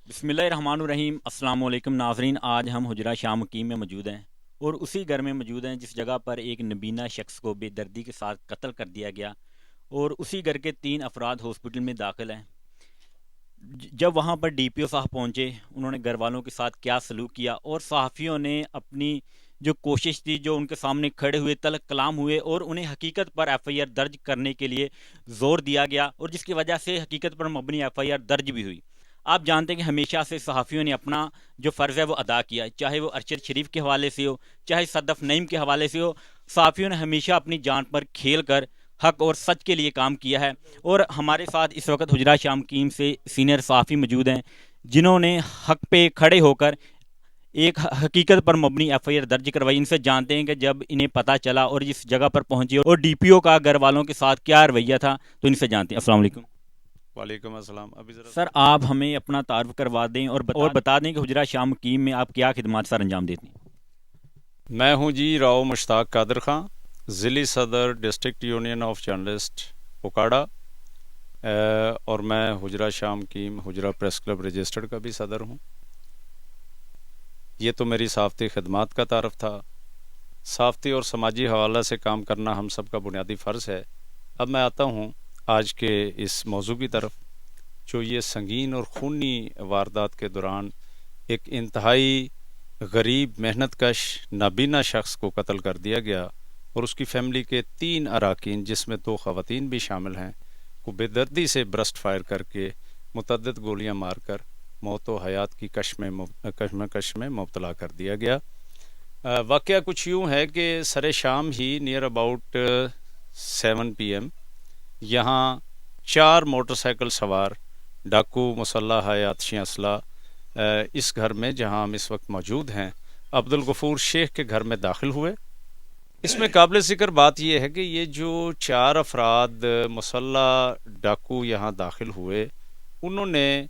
بسم اللہ الرحمن الرحیم۔ السلام علیکم ناظرین، آج ہم حجرہ شام مقیم میں موجود ہیں اور اسی گھر میں موجود ہیں جس جگہ پر ایک نبینہ شخص کو بے دردی کے ساتھ قتل کر دیا گیا اور اسی گھر کے 3 افراد ہاسپٹل میں داخل ہیں۔ جب وہاں پر ڈی پی او صاحب پہنچے، انہوں نے گھر والوں کے ساتھ کیا سلوک کیا اور صحافیوں نے اپنی جو کوشش تھی، جو ان کے سامنے کھڑے ہوئے تلخ کلام ہوئے اور انہیں حقیقت پر ایف آئی آر درج کرنے کے لیے زور دیا گیا اور جس کی وجہ سے حقیقت پر مبنی ایف آئی آر درج بھی ہوئی۔ آپ جانتے ہیں کہ ہمیشہ سے صحافیوں نے اپنا جو فرض ہے وہ ادا کیا، چاہے وہ ارشد شریف کے حوالے سے ہو، چاہے صدف نعیم کے حوالے سے ہو۔ صحافیوں نے ہمیشہ اپنی جان پر کھیل کر حق اور سچ کے لیے کام کیا ہے، اور ہمارے ساتھ اس وقت حجرہ شام کیم سے سینئر صحافی موجود ہیں جنہوں نے حق پہ کھڑے ہو کر ایک حقیقت پر مبنی ایف آئی آر درج کروائی۔ ان سے جانتے ہیں کہ جب انہیں پتہ چلا اور اس جگہ پر پہنچے اور ڈی پی او کا گھر والوں کے ساتھ کیا رویہ تھا، تو ان سے جانتے ہیں۔ السلام علیکم وعلیکم السلام۔ ابھی ذرا سر، آپ ہمیں اپنا تعارف کروا دیں اور بتا دیں کہ حجرہ شام مقیم میں آپ کیا خدمات سر انجام دیتی ہیں۔ میں ہوں جی راؤ مشتاق قادر خان، ضلعی صدر ڈسٹرکٹ یونین آف جرنلسٹ پوکاڑا، اور میں حجرہ شام کی حجرہ پریس کلب رجسٹرڈ کا بھی صدر ہوں۔ یہ تو میری صحافتی خدمات کا تعارف تھا۔ صحافتی اور سماجی حوالہ سے کام کرنا ہم سب کا بنیادی فرض ہے۔ اب میں آتا ہوں آج کے اس موضوع کی طرف، جو یہ سنگین اور خونی واردات کے دوران ایک انتہائی غریب محنت کش نابینا شخص کو قتل کر دیا گیا اور اس کی فیملی کے 3 اراکین جس میں 2 خواتین بھی شامل ہیں کو بے دردی سے برسٹ فائر کر کے متعدد گولیاں مار کر موت و حیات کی کشمکش میں مبتلا کر دیا گیا۔ واقعہ کچھ یوں ہے کہ سر شام ہی نیئر اباؤٹ 7 PM یہاں 4 موٹر سائیکل سوار ڈاکو مسلح آتشی اسلحہ اس گھر میں جہاں ہم اس وقت موجود ہیں عبدالغفور شیخ کے گھر میں داخل ہوئے۔ اس میں قابل ذکر بات یہ ہے کہ یہ جو 4 افراد مسلح ڈاکو یہاں داخل ہوئے، انہوں نے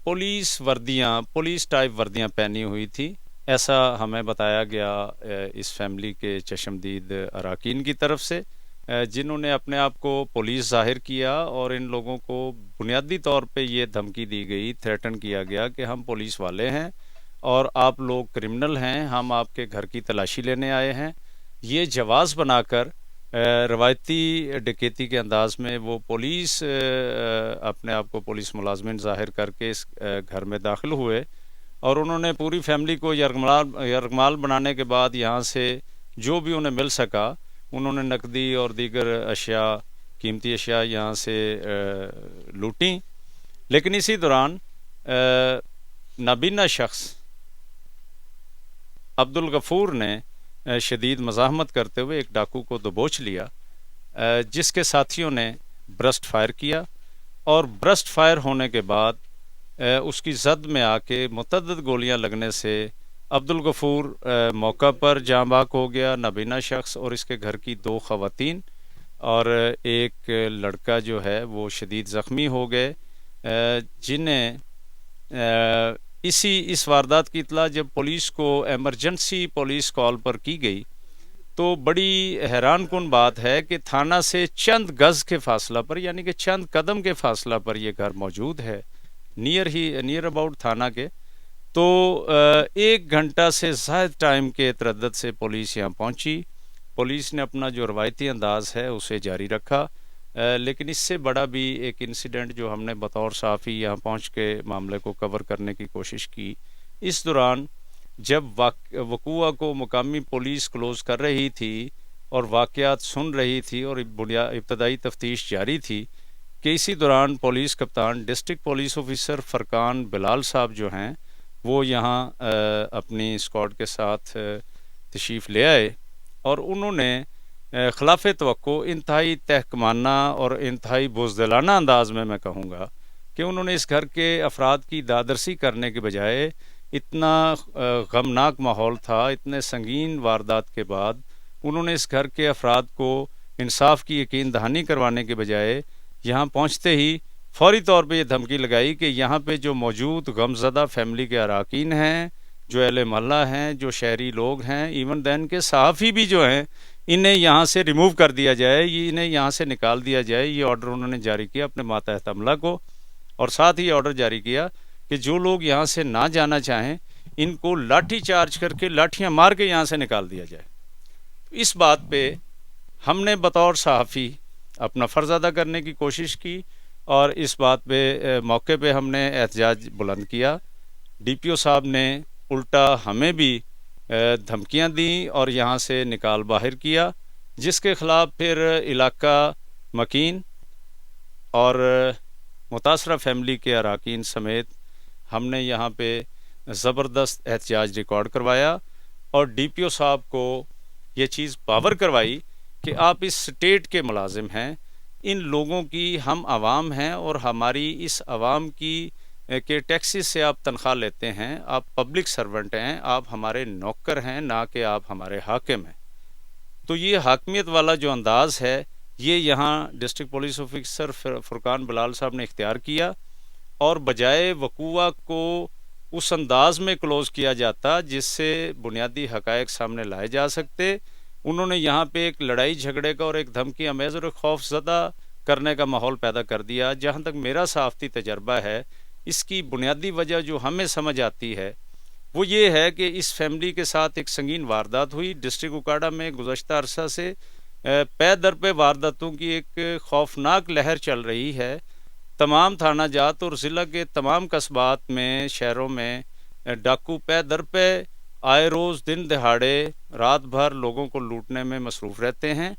پولیس ٹائپ وردیاں پہنی ہوئی تھی، ایسا ہمیں بتایا گیا اس فیملی کے چشمدید اراکین کی طرف سے، جنہوں نے اپنے آپ کو پولیس ظاہر کیا اور ان لوگوں کو بنیادی طور پہ یہ دھمکی دی گئی، تھریٹن کیا گیا کہ ہم پولیس والے ہیں اور آپ لوگ کرمنل ہیں، ہم آپ کے گھر کی تلاشی لینے آئے ہیں۔ یہ جواز بنا کر روایتی ڈکیتی کے انداز میں وہ پولیس اپنے آپ کو پولیس ملازمین ظاہر کر کے اس گھر میں داخل ہوئے اور انہوں نے پوری فیملی کو یرغمال بنانے کے بعد یہاں سے جو بھی انہیں مل سکا انہوں نے نقدی اور دیگر اشیاء، قیمتی اشیاء یہاں سے لوٹیں۔ لیکن اسی دوران نابینا شخص عبدالغفور نے شدید مزاحمت کرتے ہوئے ایک ڈاکو کو دبوچ لیا، جس کے ساتھیوں نے برسٹ فائر کیا اور برسٹ فائر ہونے کے بعد اس کی زد میں آ کے متعدد گولیاں لگنے سے عبدالغفور موقع پر جاں بحق ہو گیا، نابینا شخص اور اس کے گھر کی 2 خواتین اور ایک لڑکا جو ہے وہ شدید زخمی ہو گئے، جنہیں اس واردات کی اطلاع جب پولیس کو ایمرجنسی پولیس کال پر کی گئی تو بڑی حیران کن بات ہے کہ تھانہ سے چند گز کے فاصلہ پر، یعنی کہ چند قدم کے فاصلہ پر یہ گھر موجود ہے، نیئر اباؤٹ تھانہ کے۔ تو 1 گھنٹہ سے زائد ٹائم کے تردد سے پولیس یہاں پہنچی۔ پولیس نے اپنا جو روایتی انداز ہے اسے جاری رکھا، لیکن اس سے بڑا بھی ایک انسیڈنٹ جو ہم نے بطور صحافی یہاں پہنچ کے معاملے کو کور کرنے کی کوشش کی، اس دوران جب وقوع کو مقامی پولیس کلوز کر رہی تھی اور واقعات سن رہی تھی اور ابتدائی تفتیش جاری تھی، کہ اسی دوران پولیس کپتان ڈسٹرکٹ پولیس آفیسر فرقان بلال صاحب جو ہیں وہ یہاں اپنی اسکواڈ کے ساتھ تشریف لے آئے اور انہوں نے خلاف توقع انتہائی تحکمانہ اور انتہائی بزدلانہ انداز میں کہوں گا کہ انہوں نے اس گھر کے افراد کی دادرسی کرنے کے بجائے، اتنا غمناک ماحول تھا، اتنے سنگین واردات کے بعد انہوں نے اس گھر کے افراد کو انصاف کی یقین دہانی کروانے کے بجائے یہاں پہنچتے ہی فوری طور پہ یہ دھمکی لگائی کہ یہاں پہ جو موجود غمزدہ فیملی کے اراکین ہیں، جو اہل محلہ ہیں، جو شہری لوگ ہیں، ایون دین کے صحافی بھی جو ہیں، انہیں یہاں سے ریموو کر دیا جائے، انہیں یہاں سے نکال دیا جائے۔ یہ آرڈر انہوں نے جاری کیا اپنے ماتحت عملہ کو، اور ساتھ ہی آرڈر جاری کیا کہ جو لوگ یہاں سے نہ جانا چاہیں ان کو لاٹھی چارج کر کے لاٹھیاں مار کے یہاں سے نکال دیا جائے۔ اس بات پہ ہم نے بطور صحافی اپنا فرض ادا کرنے کی کوشش کی اور اس بات پہ موقع پہ ہم نے احتجاج بلند کیا۔ ڈی پی او صاحب نے الٹا ہمیں بھی دھمکیاں دیں اور یہاں سے نکال باہر کیا، جس کے خلاف پھر علاقہ مکین اور متاثرہ فیملی کے اراکین سمیت ہم نے یہاں پہ زبردست احتجاج ریکارڈ کروایا اور ڈی پی او صاحب کو یہ چیز باور کروائی کہ آپ اس سٹیٹ کے ملازم ہیں، ان لوگوں کی ہم عوام ہیں اور ہماری اس عوام کی کہ ٹیکسز سے آپ تنخواہ لیتے ہیں، آپ پبلک سرونٹ ہیں، آپ ہمارے نوکر ہیں، نہ کہ آپ ہمارے حاکم ہیں۔ تو یہ حاکمیت والا جو انداز ہے یہ یہاں ڈسٹرکٹ پولیس آفیسر فرقان بلال صاحب نے اختیار کیا، اور بجائے وقوع کو اس انداز میں کلوز کیا جاتا جس سے بنیادی حقائق سامنے لائے جا سکتے، انہوں نے یہاں پہ ایک لڑائی جھگڑے کا اور ایک دھمکی امیز اور ایک خوف زدہ کرنے کا ماحول پیدا کر دیا۔ جہاں تک میرا صحافتی تجربہ ہے، اس کی بنیادی وجہ جو ہمیں سمجھ آتی ہے وہ یہ ہے کہ اس فیملی کے ساتھ ایک سنگین واردات ہوئی ڈسٹرکٹ اوکاڑا میں۔ گزشتہ عرصہ سے پے در پہ وارداتوں کی ایک خوفناک لہر چل رہی ہے۔ تمام تھانہ جات اور ضلع کے تمام قصبات میں، شہروں میں ڈاکو پے در پہ آئے روز دن دہاڑے رات بھر لوگوں کو لوٹنے میں مصروف رہتے ہیں،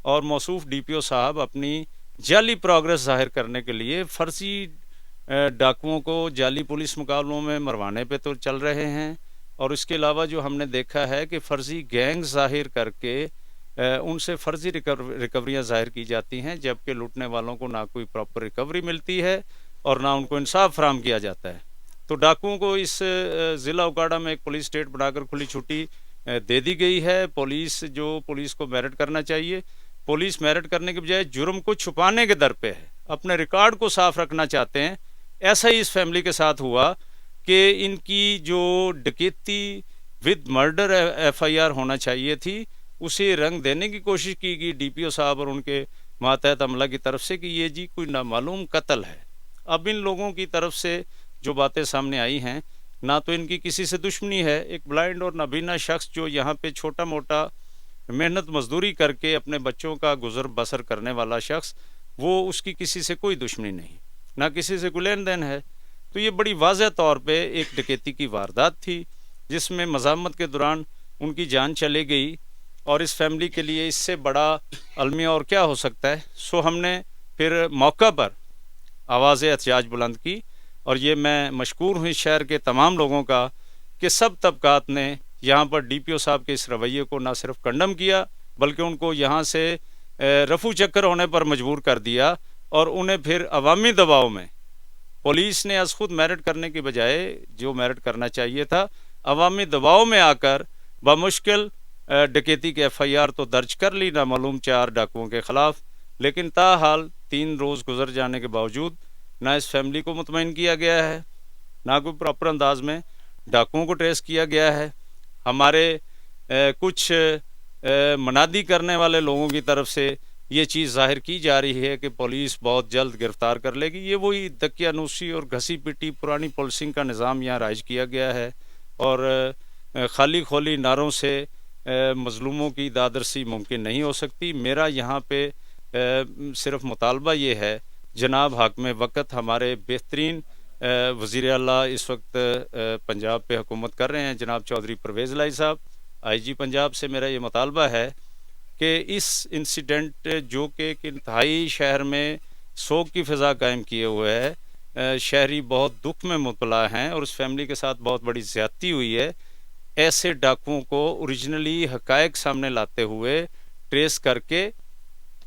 اور موصوف ڈی پی او صاحب اپنی جعلی پروگرس ظاہر کرنے کے لیے فرضی ڈاکوؤں کو جعلی پولیس مقابلوں میں مروانے پہ تو چل رہے ہیں، اور اس کے علاوہ جو ہم نے دیکھا ہے کہ فرضی گینگ ظاہر کر کے ان سے فرضی ریکوریاں ظاہر کی جاتی ہیں، جبکہ لوٹنے والوں کو نہ کوئی پراپر ریکوری ملتی ہے اور نہ ان کو انصاف فراہم کیا جاتا ہے۔ تو ڈاکوؤں کو اس ضلع اوکاڑا میں ایک پولیس اسٹیٹ بنا کر کھلی چھٹی دے دی گئی ہے۔ پولیس کو میرٹ کرنا چاہیے، پولیس میرٹ کرنے کے بجائے جرم کو چھپانے کے در پہ ہے، اپنے ریکارڈ کو صاف رکھنا چاہتے ہیں۔ ایسا ہی اس فیملی کے ساتھ ہوا کہ ان کی جو ڈکیتی with murder F I R ہونا چاہیے تھی، اسے رنگ دینے کی کوشش کی گئی ڈی پی او صاحب اور ان کے ماتحت عملہ کی طرف سے کہ یہ جی کوئی نامعلوم قتل ہے۔ اب ان لوگوں کی طرف سے جو باتیں سامنے آئی ہیں، نہ تو ان کی کسی سے دشمنی ہے، ایک بلائنڈ اور نابینا شخص جو یہاں پہ چھوٹا موٹا محنت مزدوری کر کے اپنے بچوں کا گزر بسر کرنے والا شخص، وہ اس کی کسی سے کوئی دشمنی نہیں، نہ کسی سے کوئی لین دین ہے۔ تو یہ بڑی واضح طور پہ ایک ڈکیتی کی واردات تھی جس میں مزاحمت کے دوران ان کی جان چلے گئی، اور اس فیملی کے لیے اس سے بڑا المیہ اور کیا ہو سکتا ہے۔ سو ہم نے پھر موقع پر آواز احتجاج بلند کی، اور یہ میں مشکور ہوں اس شہر کے تمام لوگوں کا کہ سب طبقات نے یہاں پر ڈی پی او صاحب کے اس رویے کو نہ صرف کنڈم کیا بلکہ ان کو یہاں سے رفو چکر ہونے پر مجبور کر دیا، اور انہیں پھر عوامی دباؤ میں پولیس نے از خود میرٹ کرنے کی بجائے جو میرٹ کرنا چاہیے تھا، عوامی دباؤ میں آ کر بمشکل ڈکیتی کے ایف آئی آر تو درج کر لی نامعلوم 4 ڈاکوؤں کے خلاف، لیکن تاحال 3 روز گزر جانے کے باوجود نہ اس فیملی کو مطمئن کیا گیا ہے، نہ کوئی پراپر انداز میں ڈاکوؤں کو ٹریس کیا گیا ہے۔ ہمارے کچھ منادی کرنے والے لوگوں کی طرف سے یہ چیز ظاہر کی جا رہی ہے کہ پولیس بہت جلد گرفتار کر لے گی۔ یہ وہی دقیانوسی اور گھسی پٹی پرانی پولیسنگ کا نظام یہاں رائج کیا گیا ہے، اور خالی کھولی نعروں سے مظلوموں کی دادرسی ممکن نہیں ہو سکتی۔ میرا یہاں پہ صرف مطالبہ یہ ہے، جناب حاکم وقت ہمارے بہترین وزیر اعلیٰ اس وقت پنجاب پہ حکومت کر رہے ہیں، جناب چودھری پرویز الہی صاحب، آئی جی پنجاب سے میرا یہ مطالبہ ہے کہ اس انسیڈنٹ جو کہ ایک انتہائی شہر میں سوگ کی فضا قائم کیے ہوئے ہے، شہری بہت دکھ میں مبتلا ہیں اور اس فیملی کے ساتھ بہت بڑی زیادتی ہوئی ہے، ایسے ڈاکوؤں کو اوریجنلی حقائق سامنے لاتے ہوئے ٹریس کر کے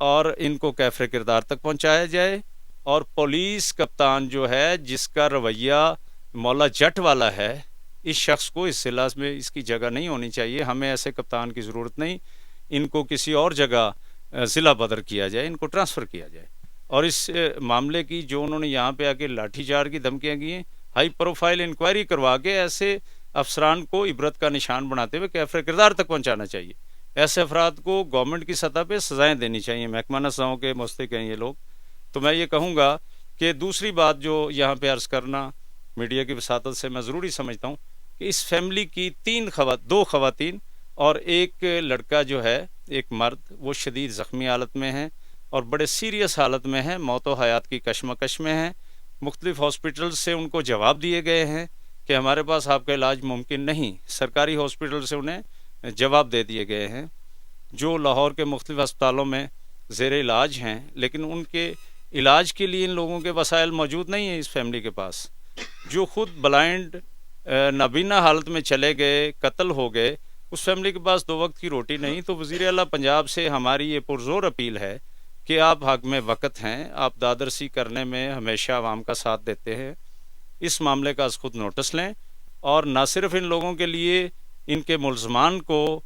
اور ان کو کیفر کردار تک پہنچایا جائے، اور پولیس کپتان جو ہے جس کا رویہ مولا جٹ والا ہے، اس شخص کو اس ضلع میں اس کی جگہ نہیں ہونی چاہیے۔ ہمیں ایسے کپتان کی ضرورت نہیں، ان کو کسی اور جگہ ضلع بدر کیا جائے، ان کو ٹرانسفر کیا جائے۔ اور اس معاملے کی جو انہوں نے یہاں پہ آ کے لاٹھی چارج کی دھمکیاں کی ہیں، ہائی پروفائل انکوائری کروا کے ایسے افسران کو عبرت کا نشان بناتے ہوئے کیفر کردار تک پہنچانا چاہیے۔ ایسے افراد کو گورنمنٹ کی سطح پہ سزائیں دینی چاہیے، محکمہ سزاؤں کے مستحق ہیں یہ لوگ۔ تو میں یہ کہوں گا کہ دوسری بات جو یہاں پہ عرض کرنا میڈیا کی وساطت سے میں ضروری سمجھتا ہوں کہ اس فیملی کی دو خواتین اور ایک لڑکا جو ہے، ایک مرد، وہ شدید زخمی حالت میں ہیں اور بڑے سیریس حالت میں ہیں، موت و حیات کی کشمکش میں ہیں۔ مختلف ہاسپٹل سے ان کو جواب دیے گئے ہیں کہ ہمارے پاس آپ کا علاج ممکن نہیں، سرکاری ہاسپٹل سے انہیں جواب دے دیے گئے ہیں، جو لاہور کے مختلف اسپتالوں میں زیر علاج ہیں، لیکن ان کے علاج کے لیے ان لوگوں کے وسائل موجود نہیں ہیں اس فیملی کے پاس، جو خود بلائنڈ نابینا حالت میں چلے گئے، قتل ہو گئے۔ اس فیملی کے پاس 2 وقت کی روٹی نہیں۔ تو وزیر اعلیٰ پنجاب سے ہماری یہ پرزور اپیل ہے کہ آپ حق میں وقت ہیں، آپ دادرسی کرنے میں ہمیشہ عوام کا ساتھ دیتے ہیں، اس معاملے کا از خود نوٹس لیں اور نہ صرف ان لوگوں کے لیے ان کے ملزمان کو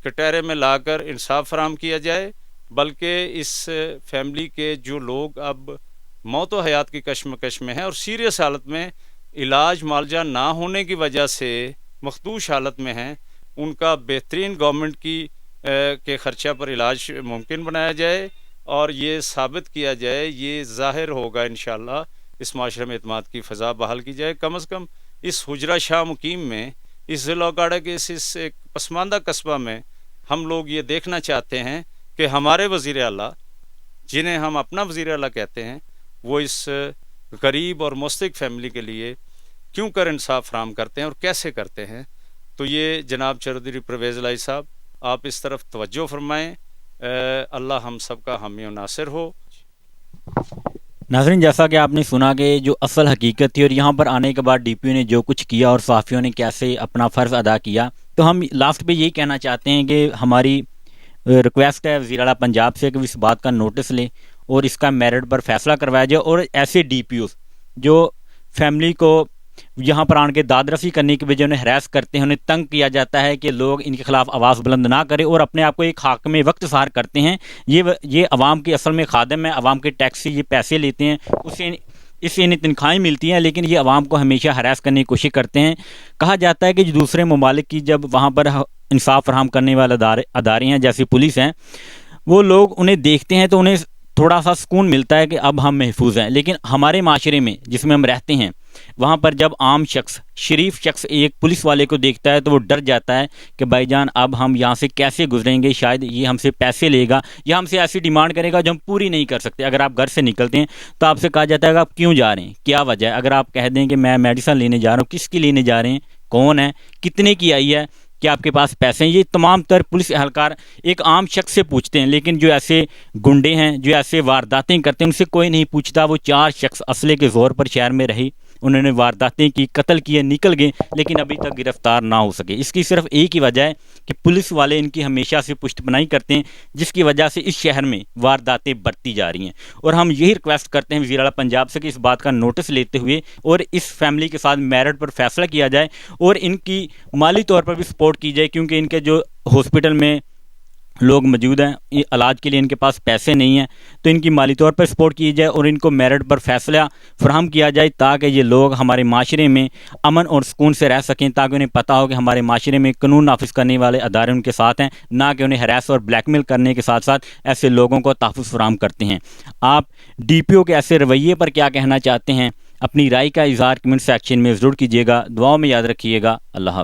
کٹہرے میں لا کر انصاف فراہم کیا جائے، بلکہ اس فیملی کے جو لوگ اب موت و حیات کی کشمکش میں ہیں اور سیریس حالت میں علاج معالجہ نہ ہونے کی وجہ سے مخدوش حالت میں ہیں، ان کا بہترین گورنمنٹ کے خرچہ پر علاج ممکن بنایا جائے اور یہ ثابت کیا جائے، یہ ظاہر ہوگا انشاءاللہ، اس معاشرے میں اعتماد کی فضا بحال کی جائے۔ کم از کم اس حجرہ شاہ مقیم میں، اس ضلع اکاڑہ کے اس ایک پسماندہ قصبہ میں ہم لوگ یہ دیکھنا چاہتے ہیں کہ ہمارے وزیر اعلیٰ، جنہیں ہم اپنا وزیر اعلیٰ کہتے ہیں، وہ اس غریب اور مستحق فیملی کے لیے کیوں کر انصاف فراہم کرتے ہیں اور کیسے کرتے ہیں۔ تو یہ جناب چودھری پرویز الہی صاحب، آپ اس طرف توجہ فرمائیں، اللہ ہم سب کا حامی و ناصر ہو۔ ناظرین، جیسا کہ آپ نے سنا کہ جو اصل حقیقت تھی اور یہاں پر آنے کے بعد ڈی پی او نے جو کچھ کیا اور صحافیوں نے کیسے اپنا فرض ادا کیا، تو ہم لاسٹ پہ یہی کہنا چاہتے ہیں کہ ہماری ریکویسٹ ہے وزیر اعلیٰ پنجاب سے کہ وہ اس بات کا نوٹس لیں اور اس کا میرٹ پر فیصلہ کروایا جائے، اور ایسے ڈی پی اوز جو فیملی کو یہاں پر آن کے دادرسی کرنے کی وجہ انہیں ہراس کرتے ہیں، انہیں تنگ کیا جاتا ہے کہ لوگ ان کے خلاف آواز بلند نہ کریں اور اپنے آپ کو ایک حاکم وقت ظاہر کرتے ہیں، یہ عوام کے اصل میں خادم ہیں، عوام کے ٹیکس سے یہ پیسے لیتے ہیں، اس سے انہیں تنخواہیں ملتی ہیں، لیکن یہ عوام کو ہمیشہ ہراس کرنے کی کوشش کرتے ہیں۔ کہا جاتا ہے کہ جو دوسرے ممالک کی جب وہاں پر انصاف فراہم کرنے والے ادارے ہیں جیسے پولیس ہیں، وہ لوگ انہیں دیکھتے ہیں تو انہیں تھوڑا سا سکون ملتا ہے کہ اب ہم محفوظ ہیں، لیکن ہمارے معاشرے میں جس میں ہم رہتے ہیں، وہاں پر جب عام شخص، شریف شخص ایک پولیس والے کو دیکھتا ہے تو وہ ڈر جاتا ہے کہ بھائی جان اب ہم یہاں سے کیسے گزریں گے، شاید یہ ہم سے پیسے لے گا یا ہم سے ایسی ڈیمانڈ کرے گا جو ہم پوری نہیں کر سکتے۔ اگر آپ گھر سے نکلتے ہیں تو آپ سے کہا جاتا ہے کہ آپ کیوں جا رہے ہیں، کیا وجہ ہے۔ اگر آپ کہہ دیں کہ میں میڈیسن لینے جا رہا ہوں، کس کی لینے جا رہے ہیں، کون ہے، کتنے کی آئی ہے، کہ آپ کے پاس پیسے ہیں، یہ تمام تر پولیس اہلکار ایک عام شخص سے پوچھتے ہیں، لیکن جو ایسے گنڈے ہیں، جو ایسے وارداتیں کرتے ہیں، ان سے کوئی نہیں پوچھتا۔ وہ 4 شخص اسلحے کے زور پر شہر میں رہی، انہوں نے وارداتیں کی، قتل کیے، نکل گئے، لیکن ابھی تک گرفتار نہ ہو سکے۔ اس کی صرف ایک ہی وجہ ہے کہ پولیس والے ان کی ہمیشہ سے پشت پناہی کرتے ہیں، جس کی وجہ سے اس شہر میں وارداتیں بڑھتی جا رہی ہیں۔ اور ہم یہی ریکویسٹ کرتے ہیں وزیر اعلیٰ پنجاب سے کہ اس بات کا نوٹس لیتے ہوئے اور اس فیملی کے ساتھ میرٹ پر فیصلہ کیا جائے اور ان کی مالی طور پر بھی سپورٹ کی جائے، کیونکہ ان کے جو ہاسپٹل میں لوگ موجود ہیں، علاج کے لیے ان کے پاس پیسے نہیں ہیں، تو ان کی مالی طور پر سپورٹ کی جائے اور ان کو میرٹ پر فیصلہ فراہم کیا جائے، تاکہ یہ لوگ ہمارے معاشرے میں امن اور سکون سے رہ سکیں، تاکہ انہیں پتہ ہو کہ ہمارے معاشرے میں قانون نافذ کرنے والے ادارے ان کے ساتھ ہیں، نہ کہ انہیں ہراس اور بلیک میل کرنے کے ساتھ ساتھ ایسے لوگوں کو تحفظ فراہم کرتے ہیں۔ آپ ڈی پی او کے ایسے رویے پر کیا کہنا چاہتے ہیں؟ اپنی رائے کا اظہار کمنٹ سیکشن میں ضرور کیجیے گا۔ دعاؤں میں یاد رکھیے گا۔ اللہ حافظ۔